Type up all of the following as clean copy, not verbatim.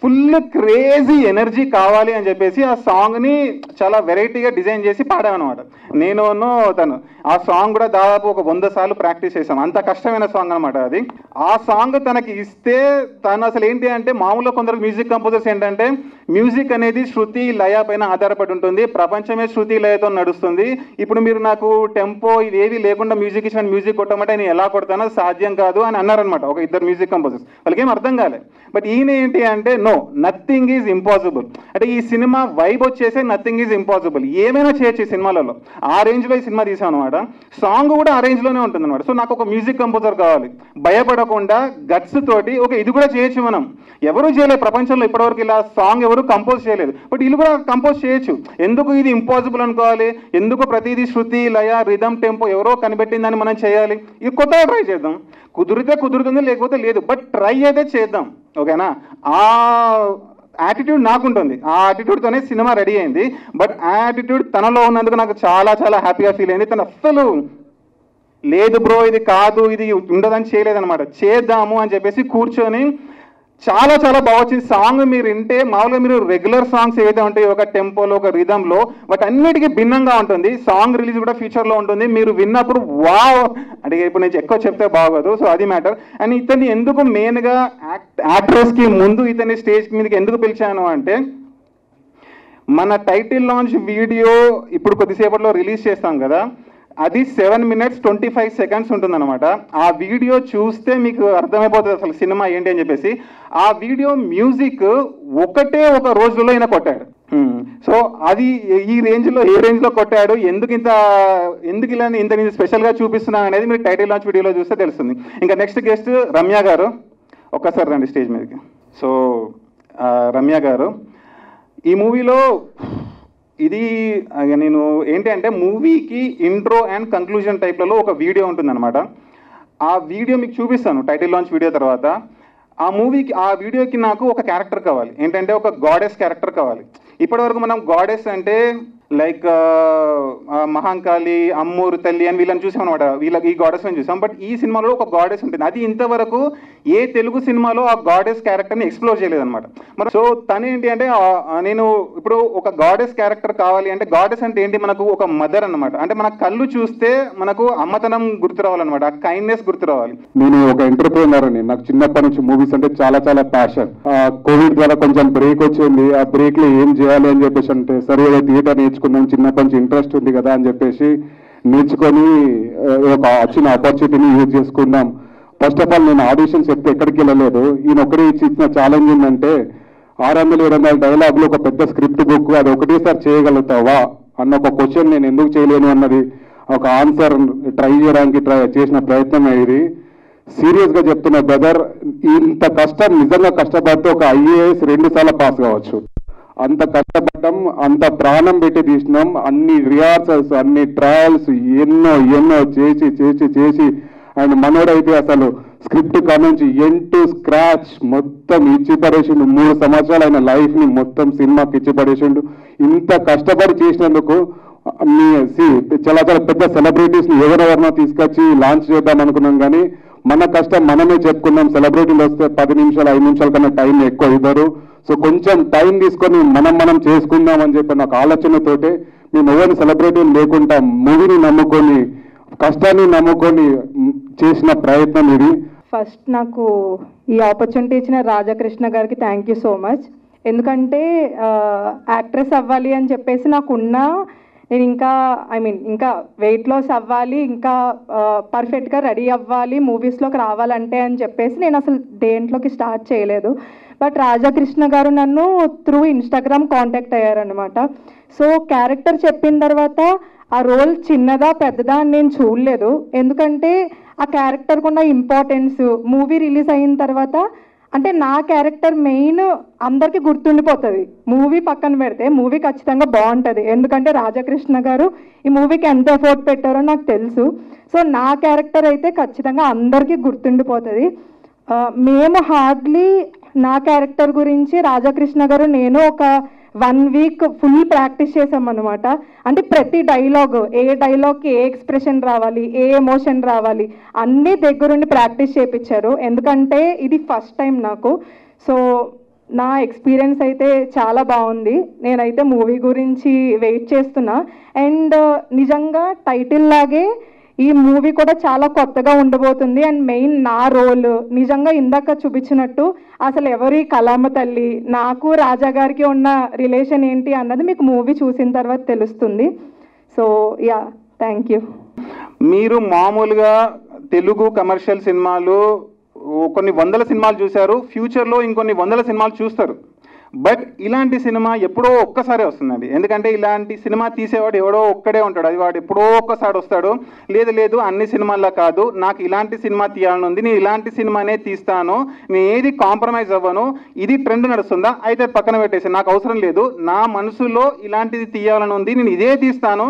Full crazy energy కావాలి అని చెప్పేసి ఆ సాంగ్ని చాలా వెరైటీగా డిజైన్ చేసి పాడామన్నమాట. నేను తను ఆ సాంగ్ కూడా దాదాపు ఒక 100 సార్లు ప్రాక్టీస్ చేసాం. అంత కష్టమైన సాంగ్ అనమాట అది. ఆ సాంగ్ తనకి ఇస్తే తను అసలు ఏంటి అంటే, మామూలుగా కొందరు మ్యూజిక్ కంపోజర్స్ ఏంటంటే మ్యూజిక్ అనేది శృతి లయ పైన ఆధారపడి ఉంటుంది, ప్రపంచమే శృతి లయతో నడుస్తుంది, ఇప్పుడు మీరు నాకు టెంపో ఇవేవి లేకుండా మ్యూజిక్ ఇచ్చిన మ్యూజిక్ కొట్టమంటే నేను ఎలా కొడతానో సాధ్యం కాదు అని అన్నారనమాట ఒక ఇద్దరు మ్యూజిక్ కంపోజర్స్. వాళ్ళకి ఏం అర్థం కాలే. బట్ ఈయన ఏంటి అంటే నో, నథింగ్ ఈజ్ ఇంపాసిబుల్. అంటే ఈ సినిమా వైబ్ వచ్చేసే నథింగ్ ఈజ్ ఇంపాసిబుల్, ఏమైనా చేయొచ్చు ఈ సినిమాలలో. ఆ రేంజ్లో ఈ సినిమా తీసాం అనమాట. సాంగ్ కూడా ఆ రేంజ్లోనే ఉంటుంది అనమాట. సో నాకు ఒక మ్యూజిక్ కంపోజర్ కావాలి, భయపడకుండా గట్స్ తోటి ఓకే ఇది కూడా చేయొచ్చు మనం. ఎవరు చేయలేదు ప్రపంచంలో ఇప్పటివరకు ఇలా సాంగ్ ఎవరు కంపోజ్ చేయలేదు, బట్ వీళ్ళు కూడా కంపోజ్ చేయొచ్చు. ఎందుకు ఇది ఇంపాసిబుల్ అనుకోవాలి, ఎందుకు ప్రతిదీ శృతి లయ రిథమ్ టెంపో ఎవరో కనిపెట్టిందని మనం చేయాలి. ఇది కొత్తగా ట్రై చేద్దాం, కుదిరితే కుదురుతుంది లేకపోతే లేదు, బట్ ట్రై అయితే చేద్దాం. ఓకేనా? ఆ యాటిట్యూడ్ నాకుంటుంది, ఆ యాటిట్యూడ్తోనే సినిమా రెడీ అయింది. బట్ ఆ యాటిట్యూడ్ తనలో ఉన్నందుకు నాకు చాలా చాలా హ్యాపీగా ఫీల్ అయింది. తను అస్సలు లేదు బ్రో ఇది కాదు ఇది ఉండదని చేయలేదన్నమాట. చేద్దాము అని చెప్పేసి కూర్చొని చాలా చాలా బాగా వచ్చింది సాంగ్. మీరు వింటే మామూలుగా మీరు రెగ్యులర్ సాంగ్స్ ఏవైతే ఉంటాయి ఒక టెంపోలో ఒక రిథంలో, బట్ అన్నిటికీ భిన్నంగా ఉంటుంది. సాంగ్ రిలీజ్ కూడా ఫ్యూచర్లో ఉంటుంది. మీరు విన్నప్పుడు వావ్ అంటే ఇప్పుడు నేను ఎక్కువ చెప్తే బాగోదు, సో అది మ్యాటర్. అండ్ ఇతన్ని ఎందుకు మెయిన్గా యాక్ట్రెస్కి ముందు ఇతన్ని స్టేజ్ మీదకి ఎందుకు పిలిచాను అంటే, మన టైటిల్ లాంచ్ వీడియో ఇప్పుడు కొద్దిసేపట్లో రిలీజ్ చేస్తాం కదా, అది 7 minutes 25 seconds ఉంటుందన్నమాట. ఆ వీడియో చూస్తే మీకు అర్థమైపోతుంది అసలు సినిమా ఏంటి అని చెప్పేసి. ఆ వీడియో మ్యూజిక్ ఒకటే ఒక రోజులో ఈయన కొట్టాడు. సో అది ఈ రేంజ్లో ఏ రేంజ్లో కొట్టాడు, ఎందుకు ఇలా ఇంత స్పెషల్గా చూపిస్తున్నా అనేది మీరు టైటిల్ లాంచ్ వీడియోలో చూస్తే తెలుస్తుంది. ఇంకా నెక్స్ట్ గెస్ట్ రమ్య గారు, ఒక్కసారి రండి స్టేజ్ మీదకి. సో రమ్య గారు ఈ మూవీలో ఇది నేను ఏంటి అంటే మూవీకి ఇంట్రో అండ్ కంక్లూజన్ టైప్లలో ఒక వీడియో ఉంటుందన్నమాట. ఆ వీడియో మీకు చూపిస్తాను టైటిల్ లాంచ్ వీడియో తర్వాత. ఆ వీడియోకి నాకు ఒక క్యారెక్టర్ కావాలి, ఏంటంటే ఒక గాడెస్ క్యారెక్టర్ కావాలి. ఇప్పటివరకు మనం గాడెస్ అంటే లైక్ మహాంకాళి, అమ్మూరు తల్లి అని వీళ్ళని చూసాం అనమాట, వీళ్ళకి ఈ గాడెస్ని చూసాం. బట్ ఈ సినిమాలో ఒక గాడెస్ ఉంటుంది, అది ఇంతవరకు ఏ తెలుగు సినిమాలో ఆ గాడెస్ క్యారెక్టర్ని ఎక్స్ప్లోర్ చేయలేదన్నమాట. మరి సో తను ఏంటి అంటే నేను ఇప్పుడు ఒక గాడెస్ క్యారెక్టర్ కావాలి అంటే, గాడెస్ అంటే ఏంటి, మనకు ఒక మదర్ అనమాట. అంటే మన కళ్ళు చూస్తే మనకు అమ్మతనం గుర్తు రావాలన్నమాట, ఆ కైండ్నెస్ గుర్తు రావాలి. నేను ఒక ఎంటర్ప్రెన్యూర్ అని, నాకు చిన్నప్పటి నుంచి మూవీస్ అంటే చాలా చాలా ప్యాషన్. కోవిడ్ ద్వారా కొంచెం బ్రేక్ వచ్చింది, ఆ బ్రేక్ లో ఏం చేయాలి అని చెప్పేసి అంటే సరే థియేటర్ నేర్చుకున్నాం, చిన్నప్పటి నుంచి ఇంట్రెస్ట్ ఉంది కదా అని చెప్పేసి నేర్చుకొని ఒక వచ్చిన ఆపర్చునిటీని యూజ్ చేసుకున్నాం. ఫస్ట్ ఆఫ్ ఆల్ నేను ఆడిషన్స్ చెప్తే ఎక్కడికి వెళ్ళలేదు. ఈయన ఒకటే ఇచ్చిన ఛాలెంజ్ ఏంటంటే 600-700 డైలాగులు ఒక పెద్ద స్క్రిప్ట్ బుక్, అది ఒకటేసారి చేయగలుగుతావా అన్న ఒక క్వశ్చన్ నేను ఎందుకు చేయలేను అన్నది ఒక ఆన్సర్ ట్రై చేయడానికి చేసిన ప్రయత్నం ఇది. సీరియస్గా చెప్తున్నా బ్రదర్, ఇంత కష్టం నిజంగా కష్టపడితే ఒక IAS 2 సార్లు పాస్ కావచ్చు. అంత కష్టపడ్డాం, అంత ప్రాణం పెట్టి తీసినాం, అన్ని రిహార్సల్స్ అన్ని ట్రయల్స్ ఎన్నో చేసి అండ్ మనోడైతే అసలు స్క్రిప్ట్ కానుంచి ఎంటు స్క్రాచ్ మొత్తం ఇచ్చి పడేసిండు. 3 సంవత్సరాలు ఆయన లైఫ్ని మొత్తం సినిమాకి ఇచ్చి పడేసిండు. ఇంత కష్టపడి చేసినందుకు చాలా చాలా పెద్ద సెలబ్రిటీస్ని ఎవరెవరినో తీసుకొచ్చి లాంచ్ చేద్దాం అనుకున్నాం, కానీ మన కష్టం మనమే చెప్పుకున్నాం. సెలబ్రిటీలు వస్తే 10 నిమిషాలు 5 నిమిషాల కన్నా టైం ఎక్కువ ఇవ్వరు. సో కొంచెం టైం తీసుకొని మనం చేసుకుందాం అని చెప్పి నాకు ఆలోచనతోటే మేము ఎవరిని సెలబ్రిటీలు లేకుండా మూవీని నమ్ముకొని కష్టాన్ని నమ్ముకొని చేసిన ప్రయత్నం ఇది. ఫస్ట్ నాకు ఈ ఆపర్చునిటీ ఇచ్చిన రాజకృష్ణ గారికి థ్యాంక్ యూ సో మచ్. ఎందుకంటే యాక్ట్రెస్ అవ్వాలి అని చెప్పేసి నేను ఇంకా వెయిట్ లాస్ అవ్వాలి, ఇంకా పర్ఫెక్ట్గా రెడీ అవ్వాలి, మూవీస్లోకి రావాలంటే అని చెప్పేసి నేను అసలు దేంట్లోకి స్టార్ట్ చేయలేదు. బట్ రాజకృష్ణ గారు నన్ను త్రూ ఇన్స్టాగ్రామ్ కాంటాక్ట్ అయ్యారనమాట. సో క్యారెక్టర్ చెప్పిన తర్వాత ఆ రోల్ చిన్నదా పెద్దదా అని నేను చూడలేదు, ఎందుకంటే ఆ క్యారెక్టర్కి ఉన్న ఇంపార్టెన్స్ మూవీ రిలీజ్ అయిన తర్వాత అంటే నా క్యారెక్టర్ మెయిన్ అందరికీ గుర్తుండిపోతుంది. మూవీ పక్కన పెడితే మూవీ ఖచ్చితంగా బాగుంటుంది, ఎందుకంటే రాజకృష్ణ గారు ఈ మూవీకి ఎంత ఎఫర్ట్ పెట్టారో నాకు తెలుసు. సో నా క్యారెక్టర్ అయితే ఖచ్చితంగా అందరికీ గుర్తుండిపోతుంది. మేము హార్డ్లీ నా క్యారెక్టర్ గురించి రాజకృష్ణ గారు నేను ఒక 1 week ఫుల్ ప్రాక్టీస్ చేసామన్నమాట. అంటే ప్రతి డైలాగ్, ఏ డైలాగ్కి ఏ ఎక్స్ప్రెషన్ రావాలి, ఏ ఎమోషన్ రావాలి అన్నీ దగ్గరుండి ప్రాక్టీస్ చేయించారు, ఎందుకంటే ఇది ఫస్ట్ టైం నాకు. సో నా ఎక్స్పీరియన్స్ అయితే చాలా బాగుంది. నేనైతే మూవీ గురించి వెయిట్ చేస్తున్నా. అండ్ నిజంగా టైటిల్ లాగే ఈ మూవీ కూడా చాలా కొత్తగా ఉండబోతుంది. అండ్ మెయిన్ నా రోల్ నిజంగా ఇందాక చూపించినట్టు అసలు ఎవరి కళామ తల్లి, నాకు రాజా గారికి ఉన్న రిలేషన్ ఏంటి అన్నది మీకు మూవీ చూసిన తర్వాత తెలుస్తుంది. So yeah, thank you. మీరు మామూలుగా తెలుగు కమర్షియల్ సినిమాలు కొన్ని వందల సినిమాలు చూశారు, ఫ్యూచర్లో ఇంకొన్ని వందల సినిమాలు చూస్తారు. బట్ ఇలాంటి సినిమా ఎప్పుడో ఒక్కసారి వస్తుందండి. ఎందుకంటే ఇలాంటి సినిమా తీసేవాడు ఎవడో ఒక్కడే ఉంటాడు, అది వాడు ఎప్పుడో ఒక్కసారి వస్తాడు. లేదు అన్ని సినిమాల్లో కాదు, నాకు ఇలాంటి సినిమా తీయాలని ఉంది, నేను ఇలాంటి సినిమానే తీస్తాను, నేను ఏది కాంప్రమైజ్ అవ్వను, ఇది ట్రెండ్ నడుస్తుందా అయితే పక్కన పెట్టేసి నాకు అవసరం లేదు, నా మనసులో ఇలాంటిది తీయాలని ఉంది, నేను ఇదే తీస్తాను.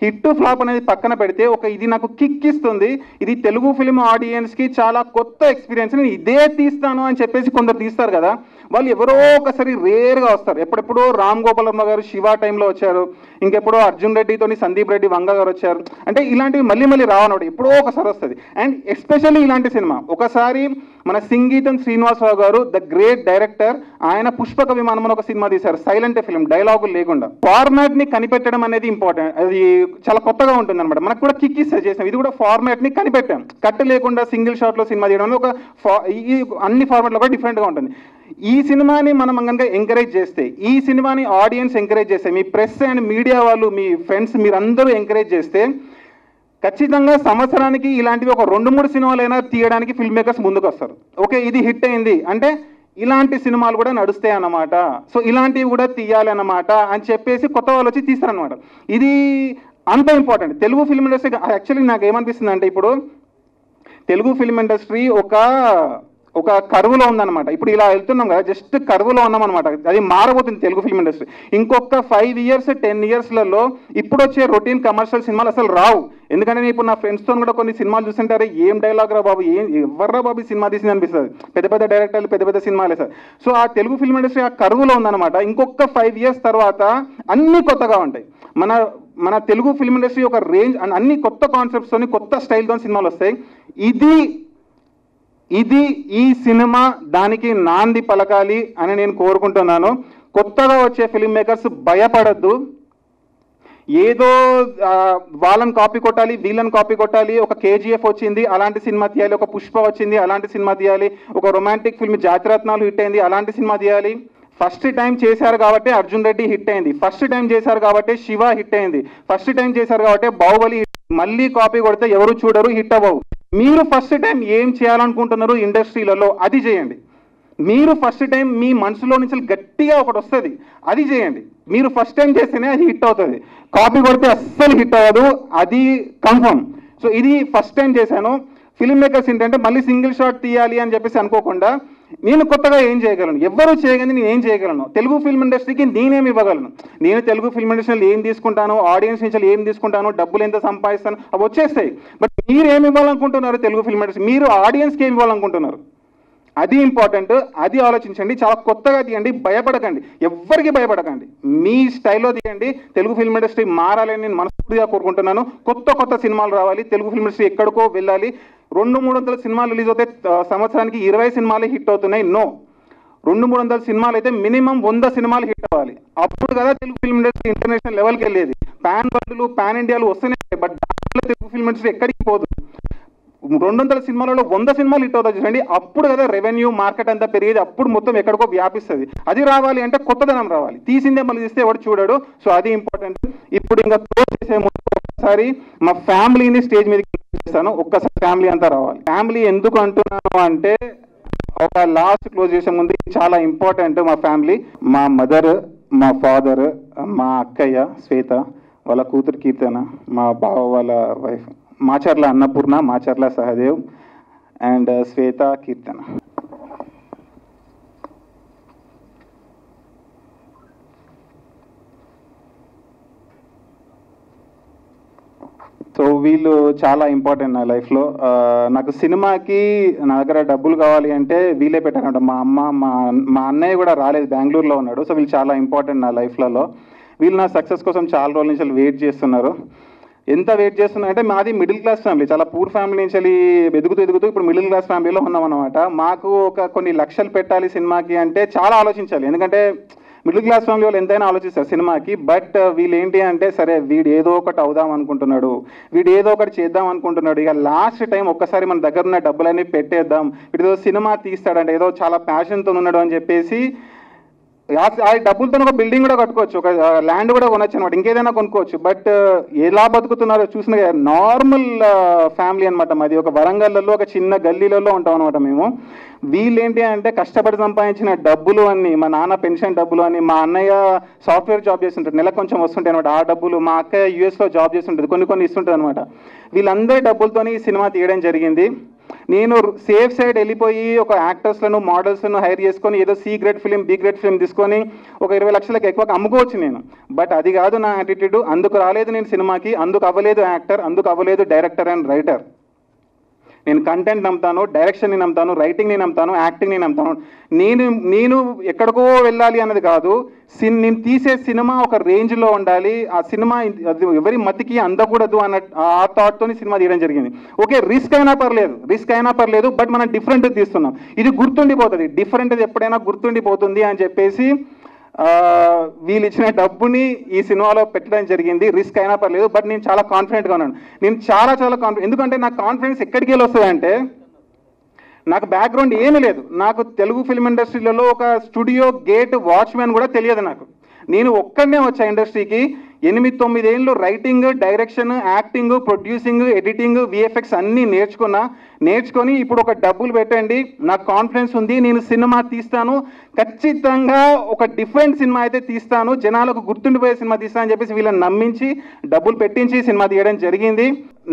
హిట్ ఫ్లాప్ అనేది పక్కన పెడితే ఇది నాకు కిక్ ఇస్తుంది, ఇది తెలుగు ఫిలిం ఆడియన్స్కి చాలా కొత్త ఎక్స్పీరియన్స్, నేను ఇదే తీస్తాను అని చెప్పేసి కొందరు తీస్తారు కదా, వాళ్ళు ఎవరో ఒకసారి రేర్గా వస్తారు. ఎప్పుడెప్పుడో రామ్ గోపాల్ వర్మ గారు శివ టైంలో వచ్చారు, ఇంకెప్పుడో అర్జున్ రెడ్డితోని సందీప్ రెడ్డి వంగ గారు వచ్చారు. అంటే ఇలాంటివి మళ్ళీ రావనోడు ఎప్పుడో ఒకసారి వస్తుంది. అండ్ ఎస్పెషల్లీ ఇలాంటి సినిమా ఒకసారి మన సింగీతం శ్రీనివాసరావు గారు ద గ్రేట్ డైరెక్టర్, ఆయన పుష్పక విమానం అని ఒక సినిమా తీశారు, సైలెంట్ ఫిల్మ్, డైలాగులు లేకుండా. ఫార్మాట్ ని కనిపెట్టడం అనేది ఇంపార్టెంట్, అది చాలా కొత్తగా ఉంటుంది అనమాట. మనకు కూడా కిక్ ఇస్తే చేసాం, ఇది కూడా ఫార్మాట్ ని కనిపెట్టాం. కట్ లేకుండా సింగిల్ షాట్ లో సినిమా చేయడం ఒక అన్ని ఫార్మాట్ లో కూడా డిఫరెంట్ గా ఉంటుంది. ఈ సినిమాని మనం కనుక ఎంకరేజ్ చేస్తే, ఈ సినిమాని ఆడియన్స్ ఎంకరేజ్ చేస్తే, మీ ప్రెస్ అండ్ మీడియా వాళ్ళు, మీ ఫ్రెండ్స్ మీరందరూ ఎంకరేజ్ చేస్తే ఖచ్చితంగా సంవత్సరానికి ఇలాంటివి ఒక 2-3 సినిమాలైనా తీయడానికి ఫిల్మ్ మేకర్స్ ముందుకు వస్తారు. ఓకే, ఇది హిట్ అయింది అంటే ఇలాంటి సినిమాలు కూడా నడుస్తాయి అన్నమాట, సో ఇలాంటివి కూడా తీయాలి అన్నమాట అని చెప్పేసి కొత్త వాళ్ళు వచ్చి తీస్తారనమాట. ఇది అంత important Telugu film industry. Actually నాకు ఏమనిపిస్తుంది అంటే, ఇప్పుడు తెలుగు ఫిల్మ్ ఇండస్ట్రీ ఒక కరువులో ఉందన్నమాట. ఇప్పుడు ఇలా వెళ్తున్నాం కదా, జస్ట్ కరువులో ఉన్నామన్నమాట. అది మారబోతుంది తెలుగు ఫిల్మ్ ఇండస్ట్రీ. ఇంకొక 5 years 10 yearsలలో ఇప్పుడు వచ్చే రొటీన్ కమర్షియల్ సినిమాలు అసలు రావు. ఎందుకంటే నేను ఇప్పుడు నా ఫ్రెండ్స్తో కూడా కొన్ని సినిమాలు చూస్తుంటారే, ఏం డైలాగ్ రా బాబు, ఎవర్రా బాబు సినిమా తీసింది అనిపిస్తుంది. పెద్ద డైరెక్టర్లు పెద్ద సినిమాలే సార్. సో ఆ తెలుగు ఫిల్మ్ ఇండస్ట్రీ ఆ కరువులో ఉందన్నమాట. ఇంకొక 5 years తర్వాత అన్నీ కొత్తగా ఉంటాయి. మన తెలుగు ఫిల్మ్ ఇండస్ట్రీ ఒక రేంజ్, అన్ని కొత్త కాన్సెప్ట్స్తోని కొత్త స్టైల్తో సినిమాలు వస్తాయి. ఈ సినిమా దానికి నాంది పలకాలి అని నేను కోరుకుంటున్నాను. కొత్తగా వచ్చే ఫిల్మ్ మేకర్స్ భయపడద్దు, ఏదో వాళ్ళని కాపీ కొట్టాలి, వీళ్ళని కాపీ కొట్టాలి. ఒక కేజీఎఫ్ వచ్చింది అలాంటి సినిమా తీయాలి, ఒక పుష్ప వచ్చింది అలాంటి సినిమా తీయాలి, ఒక రొమాంటిక్ ఫిల్మ్ జాతిరత్నాలు హిట్ అయింది అలాంటి సినిమా తీయాలి. ఫస్ట్ టైం చేశారు కాబట్టి అర్జున్ రెడ్డి హిట్ అయింది, ఫస్ట్ టైం చేశారు కాబట్టి శివ హిట్ అయింది, ఫస్ట్ టైం చేశారు కాబట్టి బాహుబలి. మళ్ళీ కాపీ కొడితే ఎవరు చూడరు, హిట్ అవ్వవు. మీరు ఫస్ట్ టైం ఏం చేయాలనుకుంటున్నారు ఇండస్ట్రీలలో అది చేయండి. మీరు ఫస్ట్ టైం మీ మనసులో నుంచి గట్టిగా ఒకటి వస్తుంది, అది చేయండి. మీరు ఫస్ట్ టైం చేస్తేనే అది హిట్ అవుతుంది, కాపీ కొడితే అస్సలు హిట్ అవ్వదు, అది కన్ఫర్మ్. సో ఇది ఫస్ట్ టైం చేశాను. ఫిల్మ్ మేకర్స్ ఏంటంటే మళ్ళీ సింగిల్ షాట్ తీయాలి అని చెప్పేసి అనుకోకుండా, నేను కొత్తగా ఏం చేయగలను, ఎవ్వరూ చేయగలని నేను ఏం చేయగలను, తెలుగు ఫిల్మ్ ఇండస్ట్రీకి నేనేమి ఇవ్వగలను, నేను తెలుగు ఫిల్మ్ ఇండస్ట్రీలో ఏం తీసుకుంటాను, ఆడియన్స్ నుంచి ఏం తీసుకుంటాను, డబ్బులు ఎంత సంపాదిస్తాను, అవి వచ్చేస్తాయి. బట్ మీరు ఏమి ఇవ్వాలనుకుంటున్నారు తెలుగు ఫిల్మ్ ఇండస్ట్రీ, మీరు ఆడియన్స్కి ఏమి ఇవ్వాలనుకుంటున్నారు, అది ఇంపార్టెంట్. అది ఆలోచించండి, చాలా కొత్తగా తీయండి, భయపడకండి, ఎవ్వరికి భయపడకండి, మీ స్టైల్లో తీయండి. తెలుగు ఫిల్మ్ ఇండస్ట్రీ మారాలని నేను మనస్ఫూర్తిగా కోరుకుంటున్నాను. కొత్త సినిమాలు రావాలి, తెలుగు ఫిల్మ్ ఇండస్ట్రీ ఎక్కడికో వెళ్ళాలి. 200-300 సినిమాలు రిలీజ్ అవుతాయి, సంవత్సరానికి 20 సినిమాలే హిట్ అవుతున్నాయి. 200-300 సినిమాలు అయితే మినిమం 100 సినిమాలు హిట్ అవ్వాలి. అప్పుడు కదా తెలుగు ఫిల్మ్ ఇండస్ట్రీ ఇంటర్నేషనల్ లెవెల్కి వెళ్ళేది. పాన్ వరల్డ్లు పాన్ ఇండియాలు వస్తున్నాయి, బట్ దాంట్లో తెలుగు ఫిల్మ్ ఇండస్ట్రీ ఎక్కడికి పోదు. 200 సినిమాలలో 100 సినిమాలు హిట్ అవుతాయి చూడండి, అప్పుడు కదా రెవెన్యూ మార్కెట్ అంతా పెరిగేది, అప్పుడు మొత్తం ఎక్కడికో వ్యాపిస్తుంది. అది రావాలి అంటే కొత్తదనం రావాలి, తీసిందే మళ్ళీ తీస్తే ఎవరు చూడడు. సో అది ఇంపార్టెంట్. ఇప్పుడు ఇంకా క్లోజ్ చేసే ముందు ఒకసారి మా ఫ్యామిలీని స్టేజ్ మీద చేస్తాను, ఒక్కసారి ఫ్యామిలీ అంతా రావాలి. ఫ్యామిలీ ఎందుకు అంటున్నాను అంటే, ఒక లాస్ట్ క్లోజ్ చేసే ముందు చాలా ఇంపార్టెంట్. మా ఫ్యామిలీ, మా మదర్, మా ఫాదర్, మా అక్కయ్య శ్వేత, వాళ్ళ కూతురు కీర్తన, మా బావ వాళ్ళ wife Macherla Annapurna, Macherla Sahadev and Shweta Keerthana. So వీళ్ళు చాలా ఇంపార్టెంట్ నా లైఫ్లో. నాకు సినిమాకి నా దగ్గర డబ్బులు కావాలి అంటే వీళ్ళే పెట్టారంట. మా అమ్మ, మా అన్నయ్య కూడా రాలేదు, బెంగళూరులో ఉన్నాడు. సో వీళ్ళు చాలా ఇంపార్టెంట్ నా లైఫ్లలో. వీళ్ళు నా సక్సెస్ కోసం చాలా రోజుల నుంచి వెయిట్ చేస్తున్నారు. ఎంత వెయిట్ చేస్తున్నా అంటే మాది మిడిల్ క్లాస్ ఫ్యామిలీ, చాలా పూర్ ఫ్యామిలీ నుంచి వెళ్ళి ఎదుగుతూ ఇప్పుడు మిడిల్ క్లాస్ ఫ్యామిలీలో ఉన్నాం అనమాట. మాకు ఒక కొన్ని లక్షలు పెట్టాలి సినిమాకి అంటే చాలా ఆలోచించాలి, ఎందుకంటే మిడిల్ క్లాస్ ఫ్యామిలీ వాళ్ళు ఎంతైనా ఆలోచిస్తారు సినిమాకి. బట్ వీళ్ళు ఏంటి అంటే సరే వీడు ఏదో ఒకటి అవుదాం అనుకుంటున్నాడు, వీడు ఏదో ఒకటి చేద్దాం అనుకుంటున్నాడు, ఇక లాస్ట్ టైం ఒక్కసారి మన దగ్గర ఉన్న డబ్బులన్నీ పెట్టేద్దాం, వీడు ఏదో సినిమా తీస్తాడంటే ఏదో చాలా ప్యాషన్తో ఉన్నాడు అని చెప్పేసి ఆ డబ్బులతో ఒక బిల్డింగ్ కూడా కట్టుకోవచ్చు, ఒక ల్యాండ్ కూడా కొనొచ్చు అనమాట, ఇంకేదైనా కొనుక్కోవచ్చు. బట్ ఎలా బతుకుతున్నారో చూసిన నార్మల్ ఫ్యామిలీ అనమాట మాది. ఒక వరంగల్లో ఒక చిన్న గల్లీలలో ఉంటాం అనమాట మేము. వీళ్ళేంటి అంటే కష్టపడి సంపాదించిన డబ్బులు అన్ని, మా నాన్న పెన్షన్ డబ్బులు అని, మా అన్నయ్య సాఫ్ట్వేర్ జాబ్ చేస్తుంటాడు, నెలకు కొంచెం వస్తుంటాయి అనమాట ఆ డబ్బులు, మా అక్క యూఎస్లో జాబ్ చేస్తుంటుంది, కొన్ని ఇస్తుంటుంది అనమాట. వీళ్ళందరి డబ్బులతోని ఈ సినిమా తీయడం జరిగింది. నేను సేఫ్ సైడ్ వెళ్ళిపోయి ఒక యాక్టర్స్లను మోడల్స్లను హైర్ చేసుకొని ఏదో C grade film B grade film తీసుకొని ఒక 20 లక్షలకు ఎక్కువ అమ్ముకోవచ్చు నేను. బట్ అది కాదు నా యాటిట్యూడ్. అందుకు రాలేదు నేను సినిమాకి, అందుకు అవ్వలేదు యాక్టర్, అందుకు అవ్వలేదు డైరెక్టర్ అండ్ రైటర్. నేను కంటెంట్ నమ్ముతాను, డైరెక్షన్ని నమ్ముతాను, రైటింగ్ని నమ్ముతాను, యాక్టింగ్ని నమ్ముతాను. నేను ఎక్కడికో వెళ్ళాలి అన్నది కాదు, నేను తీసే సినిమా ఒక రేంజ్లో ఉండాలి, ఆ సినిమా అది ఎవరి మతికి అందకూడదు అన్న ఆ థాట్తో సినిమా తీయడం జరిగింది. ఓకే, రిస్క్ అయినా పర్లేదు, బట్ మనం డిఫరెంట్ తీస్తున్నాం, ఇది గుర్తుండిపోతుంది, డిఫరెంట్ ఎప్పుడైనా గుర్తుండిపోతుంది అని చెప్పేసి వీళ్ళు ఇచ్చిన డబ్బుని ఈ సినిమాలో పెట్టడం జరిగింది. రిస్క్ అయినా పర్లేదు, బట్ నేను చాలా కాన్ఫిడెంట్గా ఉన్నాను. నేను చాలా కాన్ఫిడెంట్, ఎందుకంటే నాకు కాన్ఫిడెన్స్ ఎక్కడికి వెళ్ళి వస్తుందంటే నాకు బ్యాక్గ్రౌండ్ ఏమీ లేదు. నాకు తెలుగు ఫిల్మ్ ఇండస్ట్రీలలో ఒక స్టూడియో గేట్ వాచ్మెన్ కూడా తెలియదు నాకు. నేను ఒక్కడనే వచ్చా ఇండస్ట్రీకి. 8-9 ఏళ్ళు writing, direction, acting, producing, editing, VFX అన్నీ నేర్చుకొని ఇప్పుడు ఒక డబ్బులు పెట్టండి, నాకు కాన్ఫిడెన్స్ ఉంది, నేను సినిమా తీస్తాను, ఖచ్చితంగా ఒక డిఫరెంట్ సినిమా అయితే తీస్తాను, జనాలకు గుర్తుండిపోయే సినిమా తీస్తాను అని చెప్పేసి వీళ్ళని నమ్మించి డబ్బులు పెట్టించి సినిమా తీయడం జరిగింది.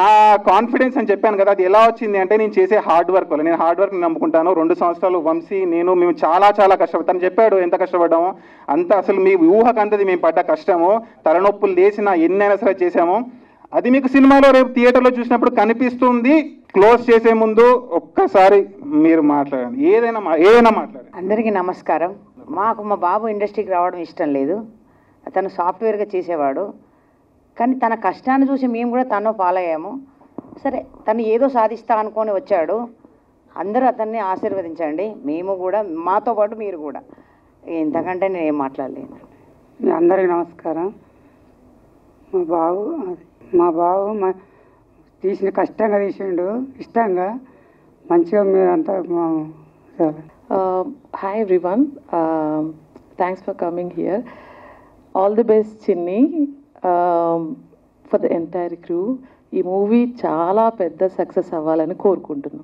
నా కాన్ఫిడెన్స్ అని చెప్పాను కదా, అది ఎలా వచ్చింది అంటే నేను చేసే హార్డ్ వర్క్ వల్ల. నేను హార్డ్ వర్క్ని నమ్ముకుంటాను. 2 సంవత్సరాలు వంశీ మేము చాలా కష్టపడతాను చెప్పాడు. ఎంత కష్టపడ్డామో అంత అసలు మీ ఊహకంతది మేము పడ్డ కష్టమో, తలనొప్పులు లేచిన ఎన్నైనా సరే చేసామో, అది మీకు సినిమాలో రేపు థియేటర్లో చూసినప్పుడు కనిపిస్తుంది. క్లోజ్ చేసే ముందు ఒక్కసారి మీరు మాట్లాడండి, ఏదైనా మాట్లాడండి. అందరికీ నమస్కారం. మా బాబు ఇండస్ట్రీకి రావడం ఇష్టం లేదు. తను సాఫ్ట్వేర్గా చేసేవాడు, కానీ తన కష్టాన్ని చూసి మేము కూడా తను పాలయ్యాము. సరే, తను ఏదో సాధిస్తా అనుకొని వచ్చాడు. అందరూ అతన్ని ఆశీర్వదించండి, మేము కూడా, మాతో పాటు మీరు కూడా. ఇంతకంటే నేను ఏం మాట్లాడలేను. అందరికీ నమస్కారం. మా బాబు తీసిన కష్టంగా తీసిండు, ఇష్టంగా, మంచిగా మీరంతా. Hi everyone, thanks for coming here. All the best Chinni, for the entire crew. ఈ మూవీ చాలా పెద్ద సక్సెస్ అవ్వాలని కోరుకుంటున్నాం.